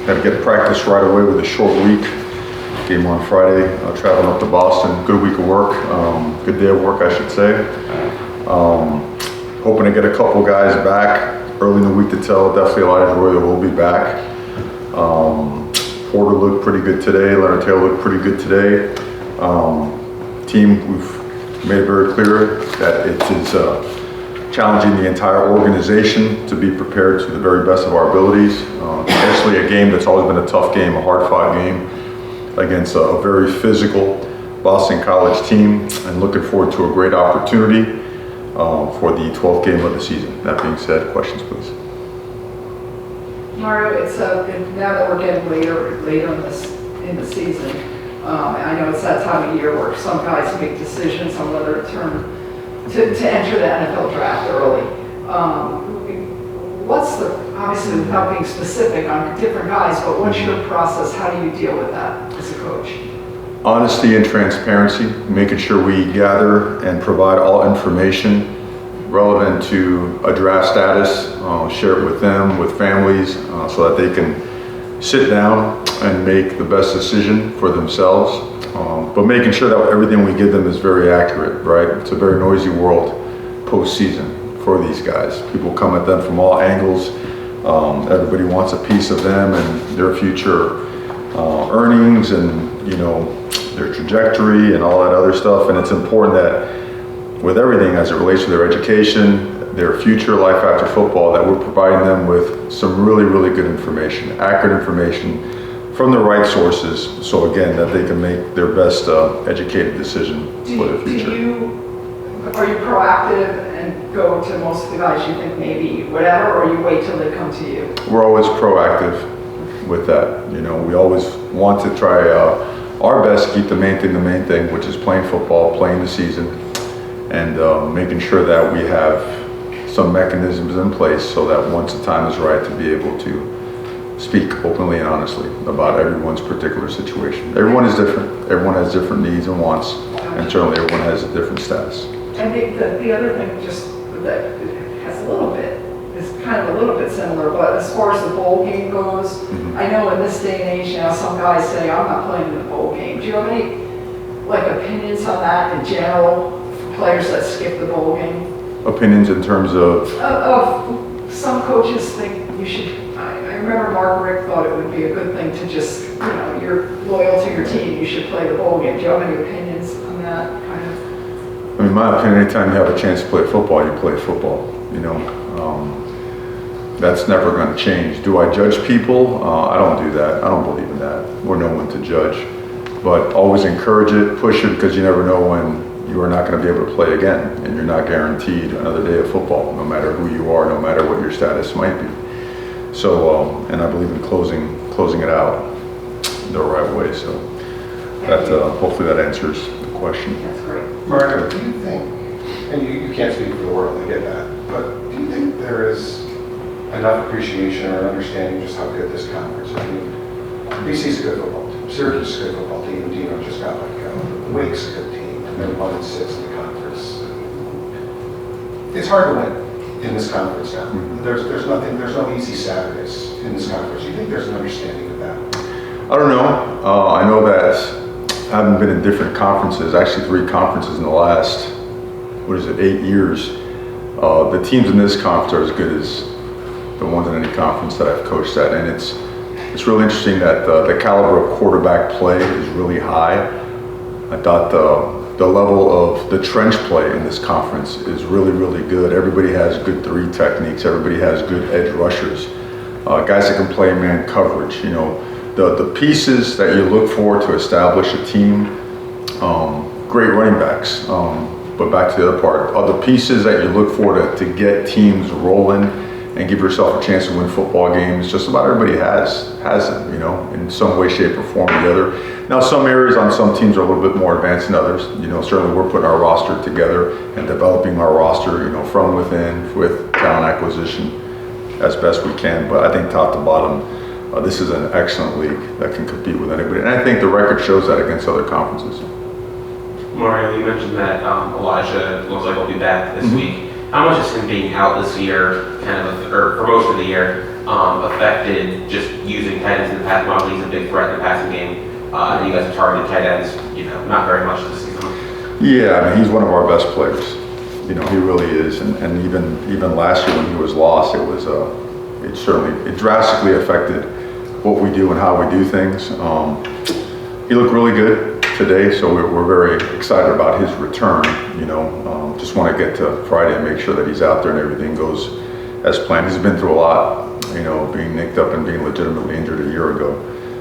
Had to get practice right away with a short week. Game on Friday, traveling up to Boston. Good week of work, good day of work, I should say. Hoping to get a couple guys back early in the week to tell. Definitely Elijah Royer will be back. Porter looked pretty good today. Leonard Taylor looked pretty good today. Team, we've made it very clear that it is challenging the entire organization to be prepared to the very best of our abilities. Especially a game that's always been a tough game, a hard-fought game against a very physical Boston College team, and looking forward to a great opportunity for the 12th game of the season. That being said, questions please. Mario, it's now that we're getting later in the season, I know it's that time of year where some guys make decisions on whether to enter the NFL draft early. Obviously without being specific on different guys, but what's your process? How do you deal with that as a coach? Honesty and transparency, making sure we gather and provide all information relevant to a draft status, share it with them, with families, so that they can sit down and make the best decision for themselves. But making sure that everything we give them is very accurate, right? It's a very noisy world postseason for these guys. People come at them from all angles. Everybody wants a piece of them and their future earnings and, their trajectory and all that other stuff. And it's important that with everything as it relates to their education, their future life after football, that we're providing them with some really, really good information, accurate information from the right sources. So again, that they can make their best educated decision for their future. Are you proactive and go to most of the guys you think maybe whatever, or you wait till they come to you? We're always proactive with that. We always want to try our best to keep the main thing, which is playing football, playing the season, and making sure that we have some mechanisms in place so that once the time is right to be able to speak openly and honestly about everyone's particular situation. Everyone is different. Everyone has different needs and wants, and certainly everyone has a different status. I think that the other thing just that has is kind of a little bit similar, but as far as the bowl game goes, I know in this day and age now some guys say, I'm not playing in the bowl game. Do you have any opinions on that in general for players that skip the bowl game? Opinions in terms of some coaches think you should. I remember Mark Rick thought it would be a good thing to just, you're loyal to your team, you should play the bowl game. Do you have any opinions on that kind of? In my opinion, anytime you have a chance to play football, you play football. That's never going to change. Do I judge people? I don't do that. I don't believe in that. We're no one to judge. But always encourage it, push it, because you never know when you are not going to be able to play again, and you're not guaranteed another day of football, no matter who you are, no matter what your status might be. So, and I believe in closing it out the right way. So that hopefully that answers the question. That's great. Mario, do you think, and you can't speak for the world, I get that, but do you think there is enough appreciation or understanding just how good this conference is? I mean, BC's a good football team, Syracuse is a good football team, and Dino just got Wake's a good team, and they're 1-6 in the conference. It's hard to win in this conference now. There's no easy Saturdays in this conference. Do you think there's an understanding of that? I don't know. I know that I haven't been in different conferences, actually 3 conferences in the last, 8 years. The teams in this conference are as good as the ones in any conference that I've coached at, and it's really interesting that the caliber of quarterback play is really high. I thought the level of the trench play in this conference is really, really good. Everybody has good 3 techniques. Everybody has good edge rushers. Guys that can play man coverage. The pieces that you look for to establish a team, great running backs. But back to the other part, the pieces that you look for to get teams rolling and give yourself a chance to win football games, just about everybody has them, in some way, shape, or form or the other. Now, some areas on some teams are a little bit more advanced than others. Certainly we're putting our roster together and developing our roster, from within with talent acquisition as best we can. But I think top to bottom, this is an excellent league that can compete with anybody. And I think the record shows that against other conferences. Mario, you mentioned that Elijah looks like he'll be back this week. How much has him being out this year, or for most of the year, affected just using tight ends in the past. Obviously, he's a big threat in the passing game. And you guys have targeted tight ends, not very much this season. Yeah, I mean, he's one of our best players. He really is. And even last year when he was lost, it drastically affected what we do and how we do things. He looked really good today, so we're very excited about his return. Just want to get to Friday and make sure that he's out there and everything goes as planned. He's been through a lot, being nicked up and being legitimately injured a year ago.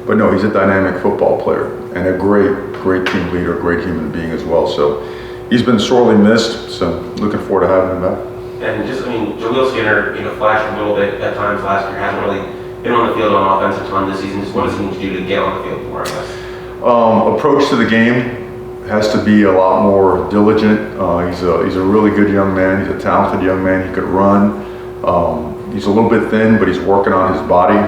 But no, he's a dynamic football player and a great team leader, great human being as well. So he's been sorely missed, so looking forward to having him back. And Jaleel Skinner, flashed a little bit at times last year, hasn't really been on the field on offense a ton this season. Just what does he need to do to get on the field more, I guess? Approach to the game has to be a lot more diligent. He's a really good young man. He's a talented young man. He could run. He's a little bit thin, but he's working on his body.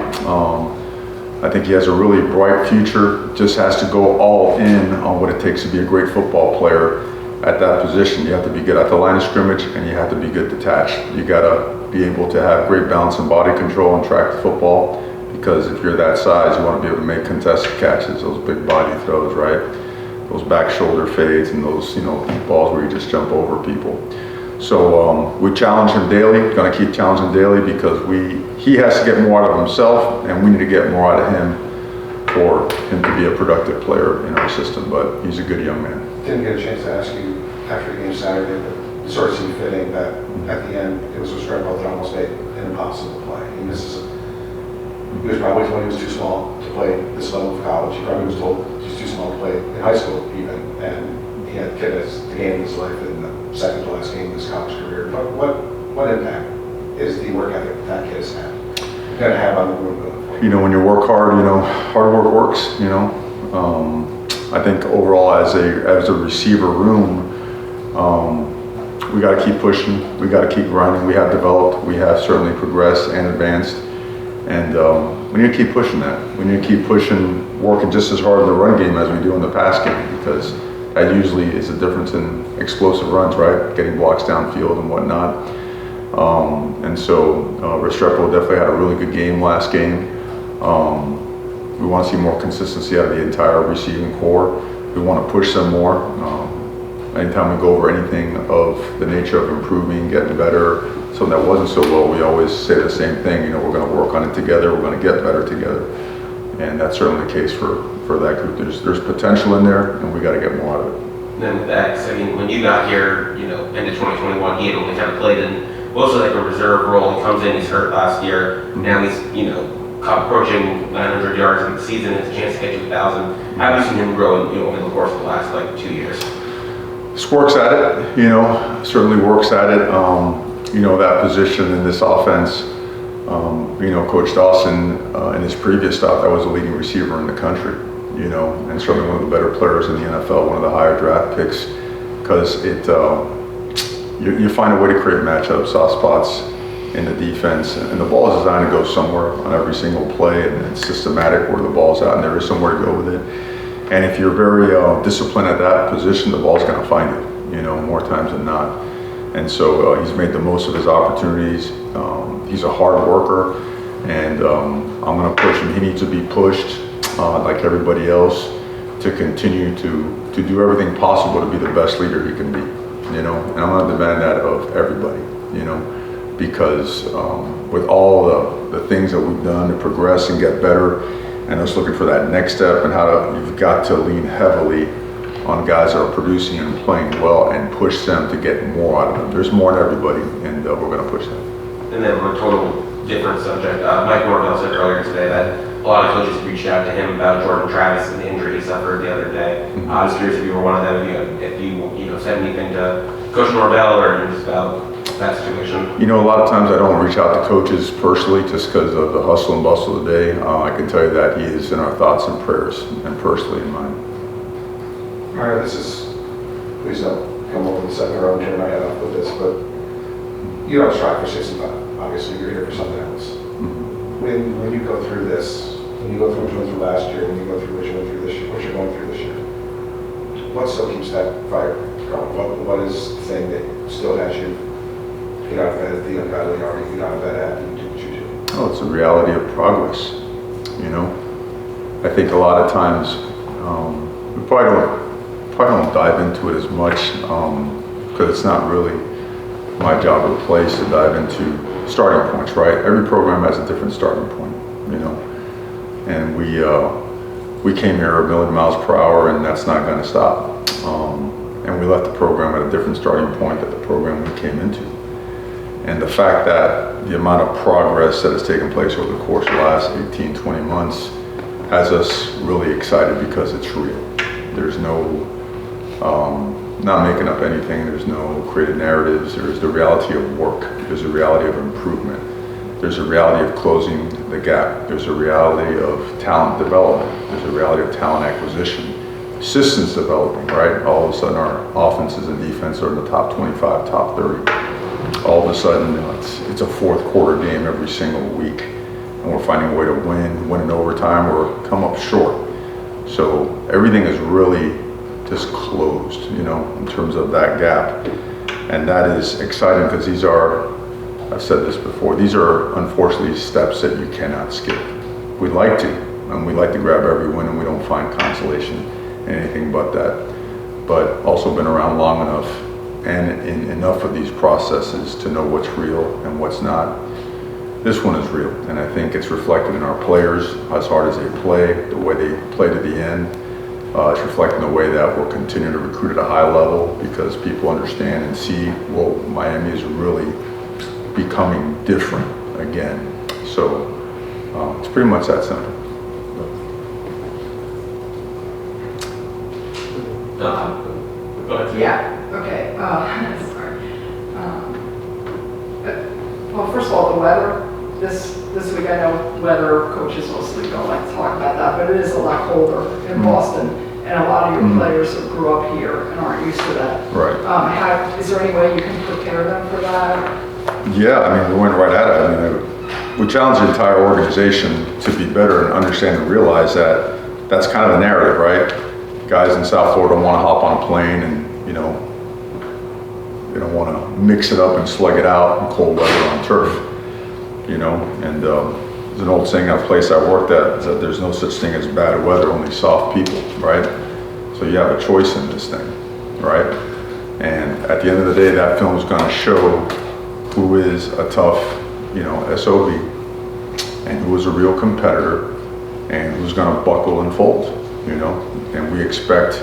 I think he has a really bright future. Just has to go all in on what it takes to be a great football player at that position. You have to be good at the line of scrimmage, and you have to be good detached. You got to be able to have great balance and body control and track the football, because if you're that size, you want to be able to make contested catches, those big body throws, right? Those back shoulder fades and those, balls where you just jump over people. So we challenge him daily, going to keep challenging daily, because he has to get more out of himself, and we need to get more out of him for him to be a productive player in our system. But he's a good young man. Didn't get a chance to ask you after the game Saturday, but it sort of seemed fitting that at the end it was Restrepo that almost made an impossible play. He was probably told he was too small to play this level of college. He probably was told he's too small to play in high school even, and he had the game of his life in the second to last game of his college career. But what impact is the work ethic that kid has had going to have on the room going forward? When you work hard, hard work works. I think overall as a receiver room, we got to keep pushing. We got to keep grinding. We have developed. We have certainly progressed and advanced. And we need to keep pushing that. We need to keep pushing, working just as hard in the run game as we do in the pass game, because that usually is the difference in explosive runs, right? Getting blocks downfield and whatnot. And so Restrepo definitely had a really good game last game. We want to see more consistency out of the entire receiving core. We want to push them more. Anytime we go over anything of the nature of improving, getting better, something that wasn't so well, we always say the same thing. We're going to work on it together. We're going to get better together, and that's certainly the case for that group. There's potential in there, and we got to get more out of it. And then with that, when you got here, end of 2021, he had only kind of played in mostly like a reserve role. He comes in, he's hurt last year. Now he's approaching 900 yards in the season. It's a chance to get to 1,000. How have you seen him grow over the course of the last 2 years? Just works at it, certainly works at it. That position in this offense, Coach Dawson, in his previous stop, that was the leading receiver in the country, and certainly one of the better players in the NFL, one of the higher draft picks, because you find a way to create matchups, soft spots in the defense, and the ball is designed to go somewhere on every single play, and it's systematic where the ball's out, and there is somewhere to go with it. And if you're very disciplined at that position, the ball's going to find you, more times than not. And so he's made the most of his opportunities. He's a hard worker, and I'm going to push him. He needs to be pushed, like everybody else, to continue to do everything possible to be the best leader he can be, And I'm going to demand that of everybody, because with all the things that we've done to progress and get better, and us looking for that next step, and you've got to lean heavily on guys that are producing and playing well and push them to get more out of them. There's more in everybody, and we're going to push them. And then on a total different subject, Mike Norvell said earlier today that a lot of coaches reached out to him about Jordan Travis and the injury he suffered the other day. I was curious if you were one of them, if you said anything to Coach Norvell or just about that situation. A lot of times I don't reach out to coaches personally just because of the hustle and bustle of the day. I can tell you that he is in our thoughts and prayers, and personally in mine. Mario, please don't come over the second row and turn my head off with this, but you don't strive for 65. Obviously, you're here for something else. When you go through this, when you go through what you went through last year, when you go through what you went through this year, what you're going through this year, what still keeps that fire going? What is the thing that still has you get out of bed at the ungodly hour, you get out of bed at and do what you do? Oh, it's a reality of progress. you know? I think a lot of times, we probably don't dive into it as much, because it's not really my job or place to dive into starting points, right? Every program has a different starting point, you know? And we came here a million miles per hour, and that's not gonna stop. And we left the program at a different starting point than the program we came into. And the fact that the amount of progress that has taken place over the course of the last 18, 20 months has us really excited because it's real. There's no, not making up anything, there's no created narratives, there's the reality of work, there's a reality of improvement, there's a reality of closing the gap, there's a reality of talent development, there's a reality of talent acquisition, systems developing, right? All of a sudden our offenses and defense are in the top 25, top 30. All of a sudden it's a fourth quarter game every single week, and we're finding a way to win in overtime or come up short. So everything is really just closed, you know, in terms of that gap. And that is exciting because these are, I've said this before, these are unfortunately steps that you cannot skip. We'd like to, and we like to grab every win, and we don't find consolation in anything but that. But also been around long enough and in enough of these processes to know what's real and what's not. This one is real, and I think it's reflected in our players, as hard as they play, the way they play to the end. It's reflecting the way that we're continuing to recruit at a high level because people understand and see, well, Miami is really becoming different again. So it's pretty much that simple. Go ahead. Yeah, okay, sorry. Well, first of all, the weather, this week, I know weather coaches mostly don't like to talk about that, but it is a lot colder in Boston, and a lot of your players who grew up here and aren't used to that. Right. Is there any way you can prepare them for that? Yeah, I mean, we went right at it. I mean, we challenged the entire organization to be better and understand and realize that that's kind of the narrative, right? Guys in South Florida want to hop on a plane and, you know, they don't want to mix it up and slug it out in cold weather on turf, you know? And there's an old saying at a place I worked at, is that there's no such thing as bad weather, only soft people, right? So you have a choice in this thing, right? And at the end of the day, that film is going to show who is a tough, you know, SOB, and who is a real competitor, and who's going to buckle and fold, you know? And we expect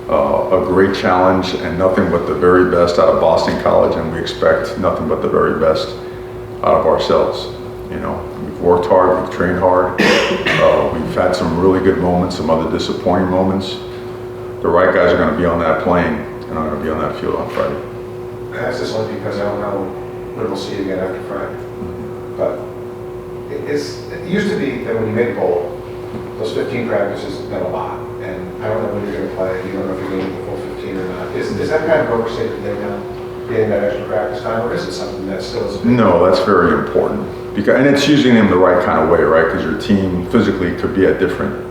a great challenge and nothing but the very best out of Boston College, and we expect nothing but the very best out of ourselves. You know, we've worked hard, we've trained hard, we've had some really good moments, some other disappointing moments. The right guys are going to be on that plane and are going to be on that field on Friday. I ask this only because I don't know when we'll see you again after Friday. But it used to be that when you made a bowl, those 15 practices meant a lot. And I don't know when you're going to play, you don't know if you're getting the full 15 or not. Is that kind of overstated thing now, getting that extra practice time, or is it something that still is? No, that's very important. Because, and it's using them the right kind of way, right? Because your team physically could be at different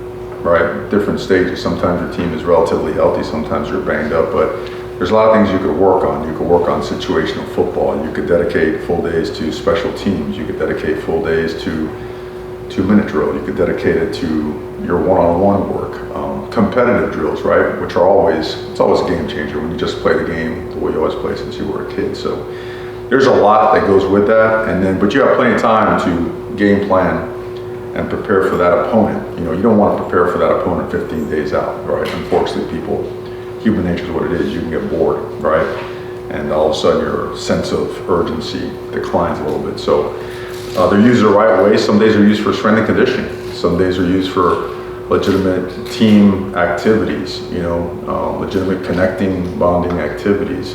stages. Sometimes your team is relatively healthy, sometimes you're banged up, but there's a lot of things you could work on. You could work on situational football. You could dedicate full days to special teams. You could dedicate full days to 2-minute drill. You could dedicate it to your one-on-one work. Competitive drills, right? Which are it's always a game changer when you just play the game the way you always play since you were a kid. So there's a lot that goes with that. But you have plenty of time to game plan and prepare for that opponent. You know, you don't want to prepare for that opponent 15 days out, right? Unfortunately, human nature is what it is. You can get bored, right? And all of a sudden your sense of urgency declines a little bit. So they're used the right way. Some days are used for strength and conditioning. Some days are used for legitimate team activities, you know, legitimate connecting, bonding activities.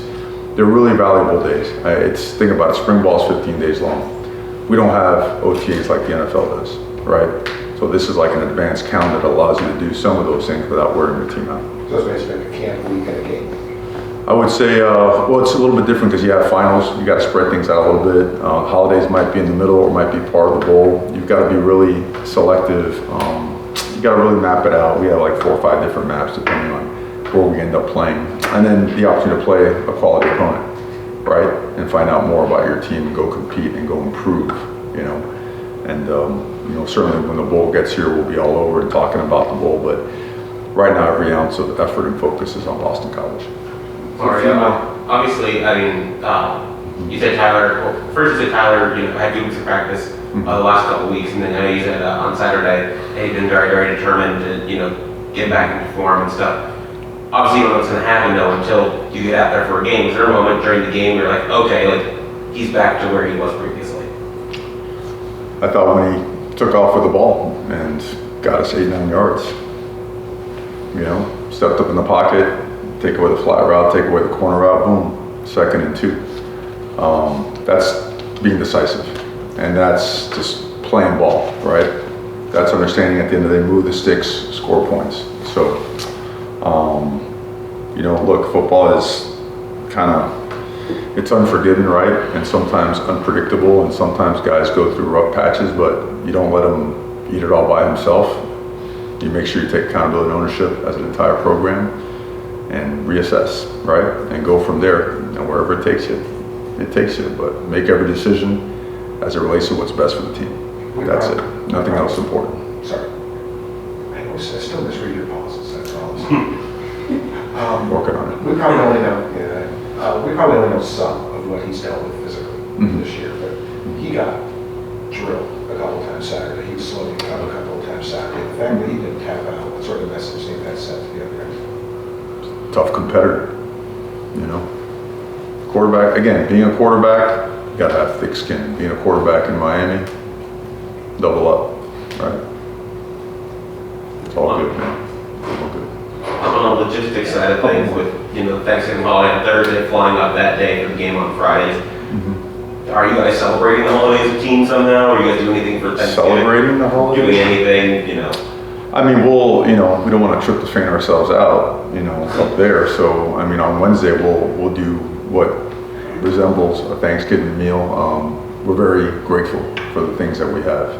They're really valuable days. Think about it, spring ball is 15 days long. We don't have OTAs like the NFL does, right? So this is like an advanced calendar that allows you to do some of those things without wearing your team out. So it's basically like a camp week and a game. I would say, well, it's a little bit different because you have finals. You got to spread things out a little bit. Holidays might be in the middle or might be part of the bowl. You've got to be really selective. You got to really map it out. We have like 4 or 5 different maps depending on where we end up playing. And then the opportunity to play a quality opponent, right? And find out more about your team and go compete and go improve, you know. And certainly when the bowl gets here, we'll be all over and talking about the bowl, but right now every ounce of effort and focus is on Boston College. Mario, obviously, I mean, you said Tyler, well, first you said Tyler, had 2 weeks of practice the last couple of weeks, and then I know you said on Saturday that he'd been very, very determined to, get back into form and stuff. Obviously, you don't know what's going to happen though until you get out there for a game. Is there a moment during the game where you're like, okay, like he's back to where he was previously? I thought when he took off with the ball and got us 8-9 yards, stepped up in the pocket, take away the flat route, take away the corner route, boom, 2nd and 2. That's being decisive, and that's just playing ball, right? That's understanding at the end of the day, move the sticks, score points. So, look, football is it's unforgiving, right? And sometimes unpredictable, and sometimes guys go through rough patches, but you don't let him eat it all by himself. You make sure you take accountability and ownership as an entire program and reassess, right? And go from there, and wherever it takes you, but make every decision as it relates to what's best for the team. That's it. Nothing else important. Sorry. I still misread your pauses, that's all. Working on it. We probably only know some of what he's dealt with physically this year, but he got drilled a couple times Saturday. He was slowing down a couple of times Saturday. The fact that he didn't tap out, what sort of message did that send to the other end? Tough competitor, Quarterback, again, being a quarterback, you gotta have thick skin. Being a quarterback in Miami, double up, right? It's all good, man. All good. On the logistics side of things with, Thanksgiving holiday on Thursday, flying up that day for the game on Fridays. Are you guys celebrating the holidays with team somehow? Or you guys do anything for Thanksgiving? Celebrating the holidays? Doing anything, I mean, we don't want to trip the fan ourselves out, up there. So, I mean, on Wednesday, we'll do what resembles a Thanksgiving meal. We're very grateful for the things that we have.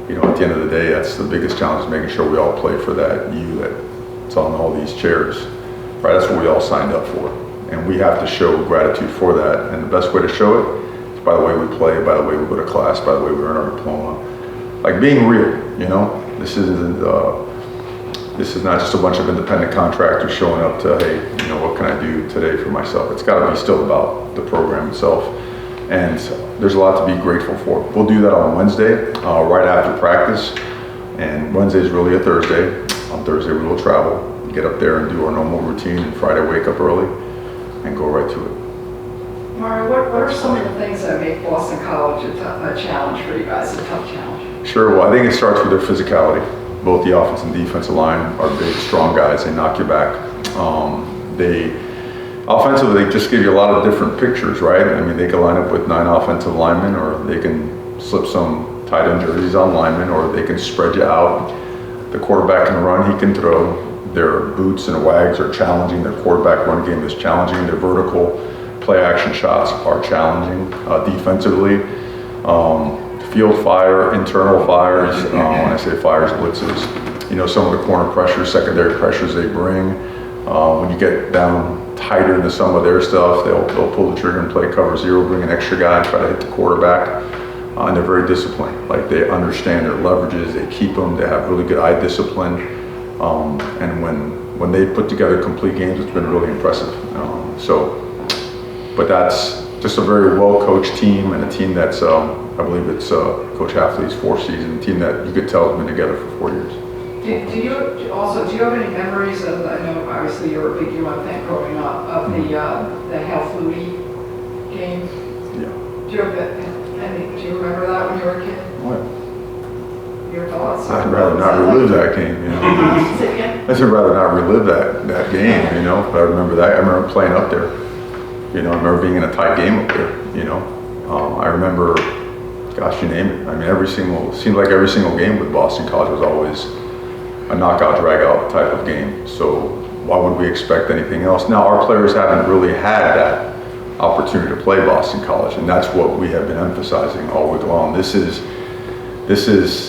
At the end of the day, that's the biggest challenge, is making sure we all play for that U that's on all these chairs, right? That's what we all signed up for. And we have to show gratitude for that. And the best way to show it is by the way we play, by the way we go to class, by the way we earn our diploma. Like being real, This is not just a bunch of independent contractors showing up to, hey, what can I do today for myself? It's got to be still about the program itself. And there's a lot to be grateful for. We'll do that on Wednesday, right after practice. And Wednesday is really a Thursday. On Thursday, we will travel, get up there and do our normal routine. And Friday, wake up early and go right to it. Mario, what are some of the things that make Boston College a challenge for you guys, a tough challenge? Sure, well, I think it starts with their physicality. Both the offense and defensive line are big, strong guys. They knock you back. Offensively, they just give you a lot of different pictures, right? I mean, they can line up with 9 offensive linemen, or they can slip some tight end jerseys on linemen, or they can spread you out. The quarterback can run, he can throw. Their boots and wags are challenging. Their quarterback run game is challenging. Their vertical play action shots are challenging. Defensively, field fire, internal fires, when I say fires, blitzes, some of the corner pressures, secondary pressures they bring. When you get down tighter into some of their stuff, they'll pull the trigger and play cover 0, bring an extra guy and try to hit the quarterback. And they're very disciplined. Like, they understand their leverages, they keep them, they have really good eye discipline. And when they put together complete games, it's been really impressive. But that's just a very well-coached team, and a team that's, I believe it's Coach Hafley's 4th season, a team that you could tell has been together for 4 years. Do you have any memories of, I know obviously you were a big UM fan growing up, of the Hal Flutie game? Yeah. Do you remember that when you were a kid? What? Your thoughts? I'd rather not relive that game, Say it again? I'd rather not relive that game, but I remember that. I remember playing up there. I remember being in a tight game up there, I remember, gosh, you name it. I mean, seemed like every single game with Boston College was always a knockout, drag-out type of game. So why would we expect anything else? Now, our players haven't really had that opportunity to play Boston College, and that's what we have been emphasizing all week long. This is,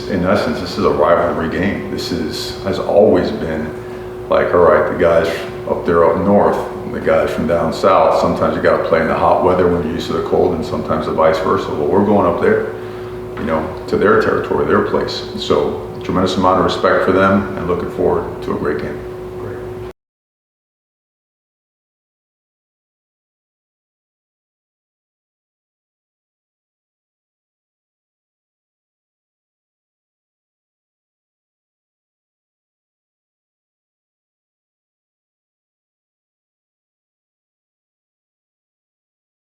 in essence, this is a rivalry game. Has always been like, all right, the guys up there up north, and the guys from down south, sometimes you got to play in the hot weather when you're used to the cold, and sometimes the vice versa. Well, we're going up there, you know, to their territory, their place. So tremendous amount of respect for them and looking forward to a great game.